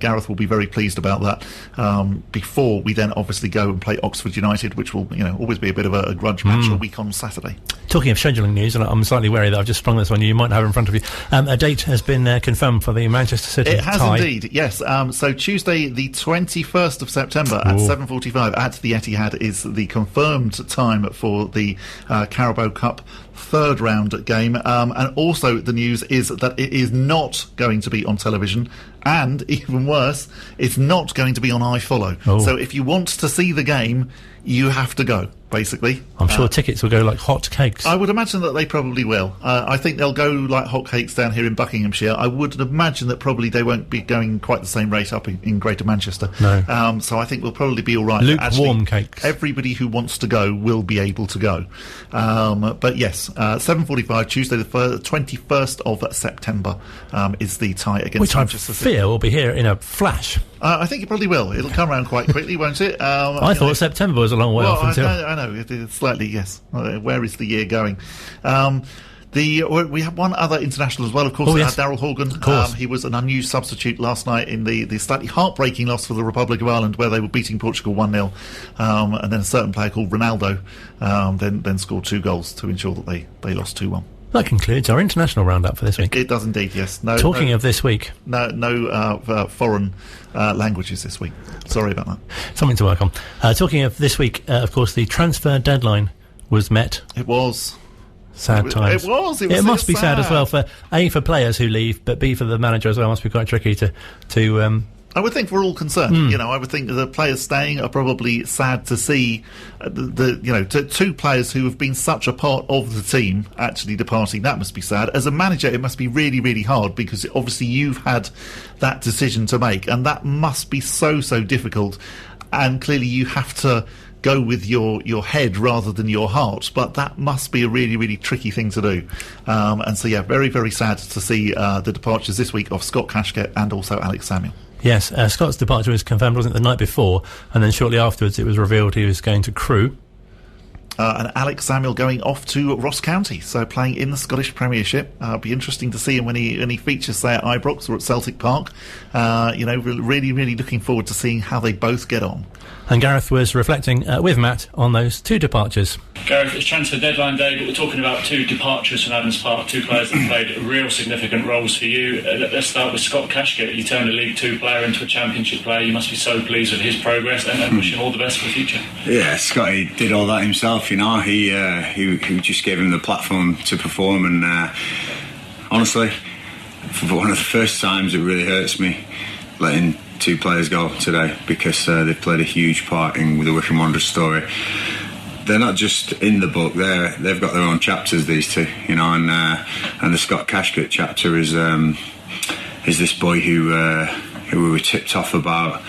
Gareth will be very pleased about that, before we then obviously go and play Oxford United, which will always be a bit of a grudge match a week on Saturday. Talking of scheduling news, and I'm slightly wary that I've just sprung this on you might have in front of you, a date has been confirmed for the Manchester City It has tie. Indeed, yes. So Tuesday the 21st of September at 7:45 at the Etihad is the confirmed time for the Carabao Cup third round game, and also the news is that it is not going to be on television, and even worse, it's not going to be on iFollow. So if you want to see the game, you have to go, basically. I'm sure tickets will go like hot cakes. I would imagine that they probably will. I think they'll go like hot cakes down here in Buckinghamshire. I would imagine that probably they won't be going quite the same rate up in Greater Manchester. No. So I think we'll probably be all right. Lukewarm cakes. Everybody who wants to go will be able to go. But yes, 7:45 Tuesday the 21st of September is the tie against Manchester City. Which I fear will be here in a flash. I think it probably will. It'll come around quite quickly, won't it? I thought September was a long way off until... I know, it's slightly, yes. Where is the year going? We have one other international as well, of course, Daryl Horgan. Of course. He was an unused substitute last night in the slightly heartbreaking loss for the Republic of Ireland, where they were beating Portugal 1-0, and then a certain player called Ronaldo then scored 2 goals to ensure that they lost 2-1. That concludes our international roundup for this week. It does indeed, yes. Talking of this week... No foreign languages this week. Sorry about that. Something to work on. Talking of this week, of course, the transfer deadline was met. It was. Sad times. It must be sad as well for players who leave, but B, for the manager as well. It must be quite tricky to I would think we're all concerned. I would think the players staying are probably sad to see two players who have been such a part of the team actually departing. That must be sad. As a manager, it must be really, really hard, because obviously you've had that decision to make, and that must be so difficult. And clearly you have to go with your head rather than your heart, but that must be a really, really tricky thing to do. And so, very, very sad to see the departures this week of Scott Kashkett and also Alex Samuel. Yes, Scott's departure was confirmed, wasn't it, the night before, and then shortly afterwards it was revealed he was going to Crewe. and Alex Samuel going off to Ross County, so playing in the Scottish Premiership. It'll be interesting to see him when he features, say, at Ibrox or at Celtic Park. Really, really looking forward to seeing how they both get on. And Gareth was reflecting with Matt on those two departures. Gareth, it's transfer deadline day, but we're talking about two departures from Adams Park, two players that played real significant roles for you. Let's start with Scott Kashkett. You turned a League Two player into a Championship player. You must be so pleased with his progress and wish him all the best for the future. Yeah, Scotty did all that himself, you know. He just gave him the platform to perform, and honestly, for one of the first times, it really hurts me letting two players go today, because they've played a huge part in the Wycombe Wanderers story. They're not just in the book; they've got their own chapters. These two, you know, and the Scott Kashkett chapter is this boy who we were tipped off about,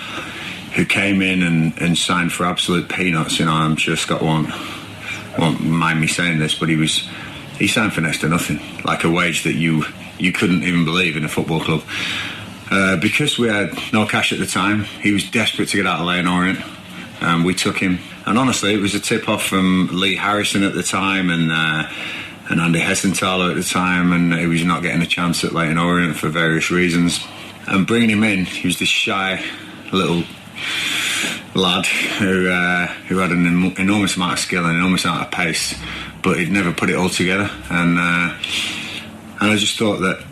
who came in and signed for absolute peanuts. You know, I'm sure Scott won't mind me saying this, but he signed for next to nothing, like a wage that you couldn't even believe in a football club. Because we had no cash at the time, he was desperate to get out of Leyton Orient. We took him, and honestly, it was a tip-off from Lee Harrison at the time and Andy Hessenthaler at the time, and he was not getting a chance at Leyton Orient for various reasons. And bringing him in, he was this shy little lad who had an enormous amount of skill and an enormous amount of pace, but he'd never put it all together. And I just thought that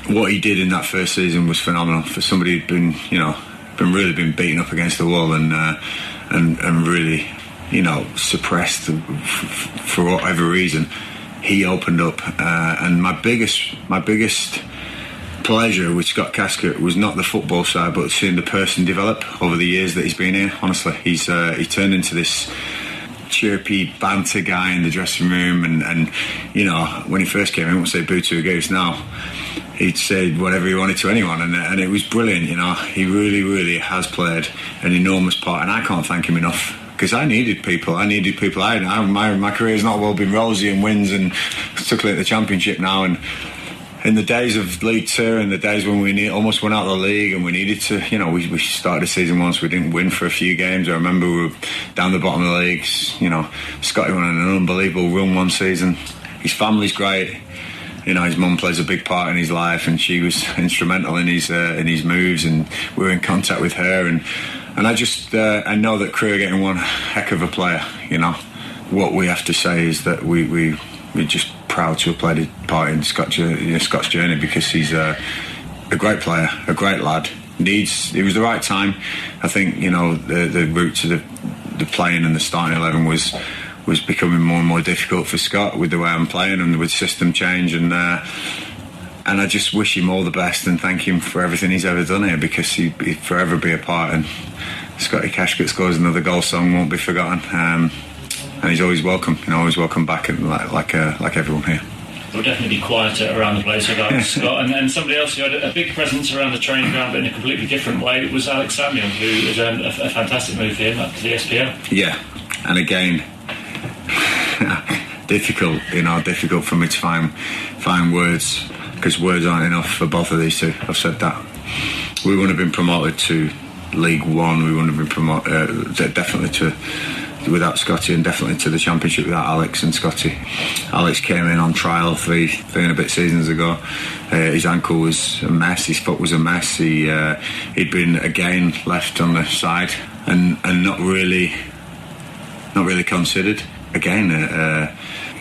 what he did in that first season was phenomenal for somebody who'd been really beaten up against the wall and really, you know, suppressed for whatever reason. He opened up, and my biggest pleasure with Scott Kashkett was not the football side, but seeing the person develop over the years that he's been here. Honestly, he turned into this chirpy banter guy in the dressing room, and you know, when he first came in, I won't say boo to a goose now, he'd say whatever he wanted to anyone, and it was brilliant. You know, he really has played an enormous part, and I can't thank him enough, because I needed people. My career's not well been rosy and wins and particularly at the Championship now, and in the days of League Two and the days when we almost went out of the league and we needed to, you know, we started the season once, we didn't win for a few games. I remember we were down the bottom of the leagues. You know, Scotty went on an unbelievable run one season. His family's great. You know, his mum plays a big part in his life, and she was instrumental in his moves, and we were in contact with her. And I just I know that Crewe are getting one heck of a player. You know, what we have to say is that we're just proud to have played a part in Scott's journey, because he's a great player, a great lad. It was the right time. I think, you know, the route to the playing and the starting 11 was becoming more and more difficult for Scott with the way I'm playing and with system change, and I just wish him all the best and thank him for everything he's ever done here, because he'd forever be a part. And Scotty Kashkett scores another goal song, won't be forgotten. And he's always welcome, you know, always welcome back, and like everyone here. There'll definitely be quieter around the place without Scott. And then somebody else who had a big presence around the training ground, but in a completely different way, was Alex Samuel, who was a fantastic move for him up to the SPL. Yeah, and again, difficult for me to find words, because words aren't enough for both of these two. I've said that. We wouldn't have been promoted to League One. We wouldn't have been promoted definitely without Scotty, and definitely to the Championship without Alex and Scotty. Alex came in on trial three and a bit seasons ago. His ankle was a mess, his foot was a mess. He'd been again left on the side and not really considered. Again,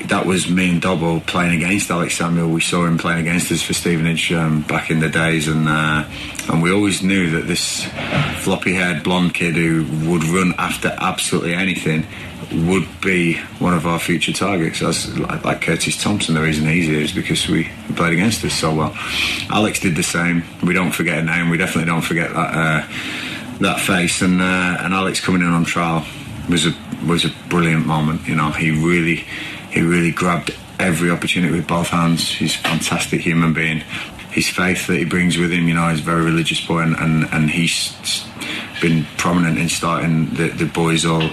that was me and Dobbo playing against Alex Samuel. We saw him playing against us for Stevenage back in the days, and we always knew that this floppy-haired blonde kid who would run after absolutely anything would be one of our future targets. As like Curtis Thompson, the reason he's here is because we played against us so well. Alex did the same. We don't forget a name. We definitely don't forget that face. And Alex coming in on trial was a brilliant moment. You know, he really grabbed every opportunity with both hands. He's a fantastic human being. His faith that he brings with him, you know, he's a very religious boy, and he's been prominent in starting the boys all.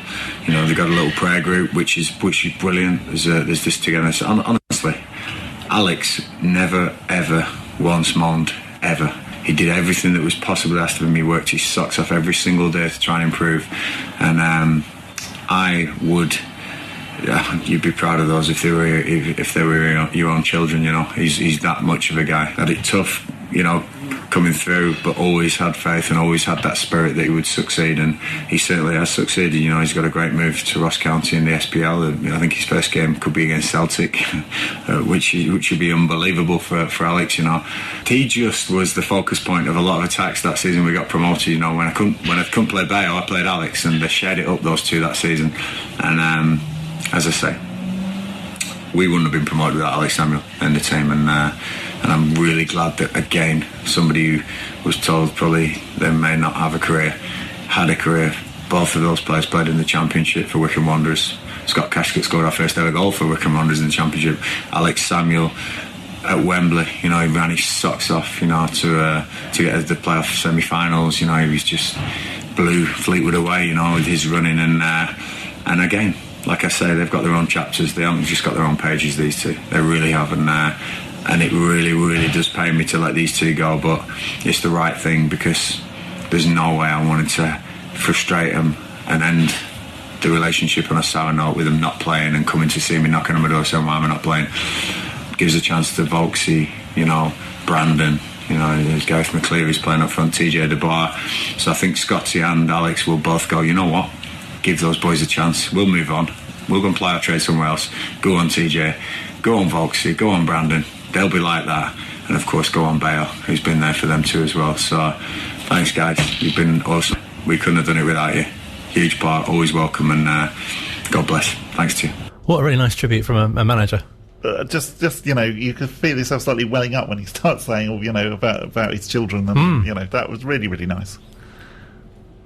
You know, they've got a little prayer group, which is brilliant. There's this togetherness. Honestly, Alex never ever once moaned, ever. He did everything that was possibly asked of him. He worked his socks off every single day to try and improve, and I would yeah, you'd be proud of those if they were your own children. You know, he's that much of a guy. Had it tough, you know, coming through, but always had faith and always had that spirit that he would succeed, and he certainly has succeeded. You know, he's got a great move to Ross County in the SPL. I think his first game could be against Celtic, which would be unbelievable for Alex. You know, he just was the focus point of a lot of attacks that season we got promoted. You know, when I couldn't play Bayo, I played Alex, and they shared it up, those two, that season. And as I say, we wouldn't have been promoted without Alex Samuel in the team, and I'm really glad that, again, somebody who was told probably they may not have a career, had a career. Both of those players played in the Championship for Wycombe Wanderers. Scott Kashkett scored our first ever goal for Wycombe Wanderers in the Championship. Alex Samuel at Wembley, you know, he ran his socks off, you know, to get the playoff semi-finals. You know, he was just blew Fleetwood away, you know, with his running, and again, like I say, they've got their own chapters. They haven't just got their own pages, these two. They really have, and it really, really does pain me to let these two go, but it's the right thing, because there's no way I wanted to frustrate them and end the relationship on a sour note with them not playing and coming to see me, knocking on my door saying, why am I not playing? Gives a chance to Volksy, you know, Brandon, you know, there's Gareth McCleary's playing up front, TJ DeBoer. So I think Scotty and Alex will both go, you know what, give those boys a chance, we'll move on, we'll go and play our trade somewhere else. Go on TJ, go on Volksy, go on Brandon, they'll be like that. And of course go on Bale, who's been there for them too as well. So thanks guys, you've been awesome. We couldn't have done it without you. Huge part, always welcome, and God bless. Thanks to you. What a really nice tribute from a manager. Just you know, you could feel yourself slightly welling up when he starts saying, you know, about his children, and you know, that was really, really nice.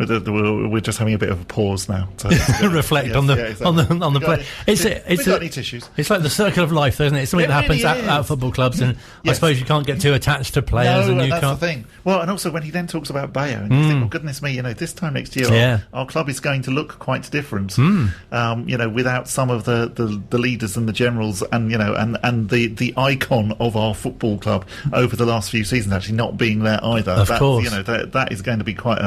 We're just having a bit of a pause now to reflect on the play. It's got any tissues? It's like the circle of life, isn't it? It's something that happens at football clubs, and I suppose you can't get too attached to players. No, and that's the thing. Well, and also when he then talks about Bayo, and you think, well, goodness me, you know, this time next year, our club is going to look quite different. You know, without some of the leaders and the generals, and you know, and the icon of our football club over the last few seasons actually not being there either. Of course, you know, that is going to be quite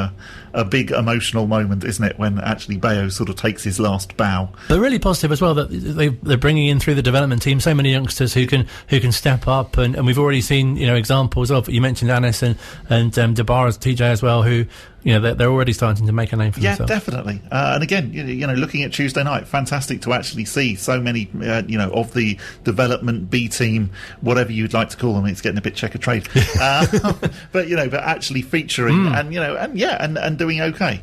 a big emotional moment, isn't it, when actually Bayo sort of takes his last bow. But really positive as well that they're bringing in through the development team so many youngsters who can step up, and we've already seen, you know, examples of, you mentioned Anis and Debar's TJ as well, who, you know, they're already starting to make a name for themselves. Yeah, definitely. And again, you know, looking at Tuesday night, fantastic to actually see so many, you know, of the development B team, whatever you'd like to call them. It's getting a bit checker trade, but you know, but actually featuring and you know, and doing okay.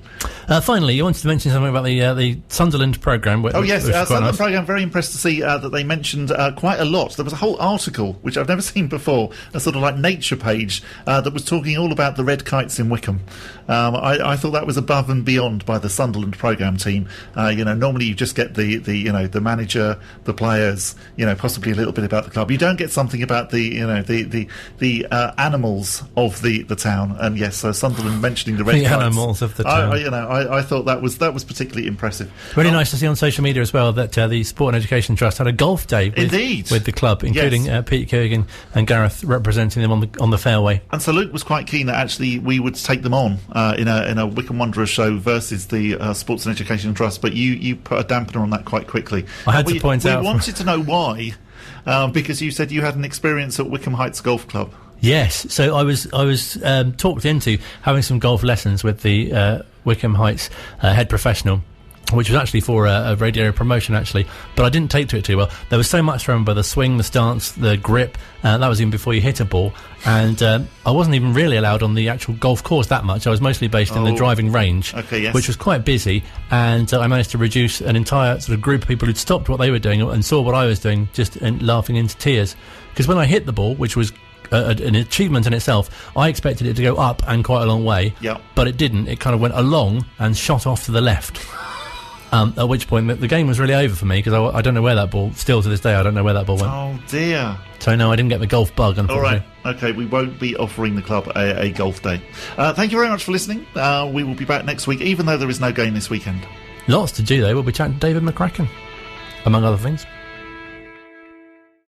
Finally, you wanted to mention something about the Sunderland programme. Sunderland programme. Very impressed to see that they mentioned quite a lot. There was a whole article which I've never seen before, a sort of like nature page that was talking all about the red kites in Wycombe. I thought that was above and beyond by the Sunderland programme team. You know, normally you just get the you know, the manager, the players, you know, possibly a little bit about the club. You don't get something about the, you know, the animals of the town. And yes, so Sunderland mentioning the red kites. Animals of the town. You know, I thought that was particularly impressive. Really nice to see on social media as well that the Sport and Education Trust had a golf day with the club, including Pete Kerrigan and Gareth representing them on the fairway. And so Luke was quite keen that actually we would take them on in a Wycombe Wanderers show versus the Sports and Education Trust, but you put a dampener on that quite quickly. I had to point out. We wanted to know why, because you said you had an experience at Wycombe Heights Golf Club. Yes, so I was talked into having some golf lessons with the Wycombe Heights head professional, which was actually for a radio promotion, actually, but I didn't take to it too well. There was so much to remember: the swing, the stance, the grip. That was even before you hit a ball, and I wasn't even really allowed on the actual golf course that much. I was mostly based in the driving range, which was quite busy, and I managed to reduce an entire sort of group of people who'd stopped what they were doing and saw what I was doing, just laughing into tears. Because when I hit the ball, which was an achievement in itself, I expected it to go up and quite a long way, but it didn't. It kind of went along and shot off to the left. At which point the game was really over for me, because I don't know where that ball, still to this day I don't know where that ball went. Oh dear. So no, I didn't get the golf bug, unfortunately. All right, okay, we won't be offering the club a golf day. Thank you very much for listening. We will be back next week, even though there is no game this weekend. Lots to do though. We'll be chatting to David McCracken, among other things.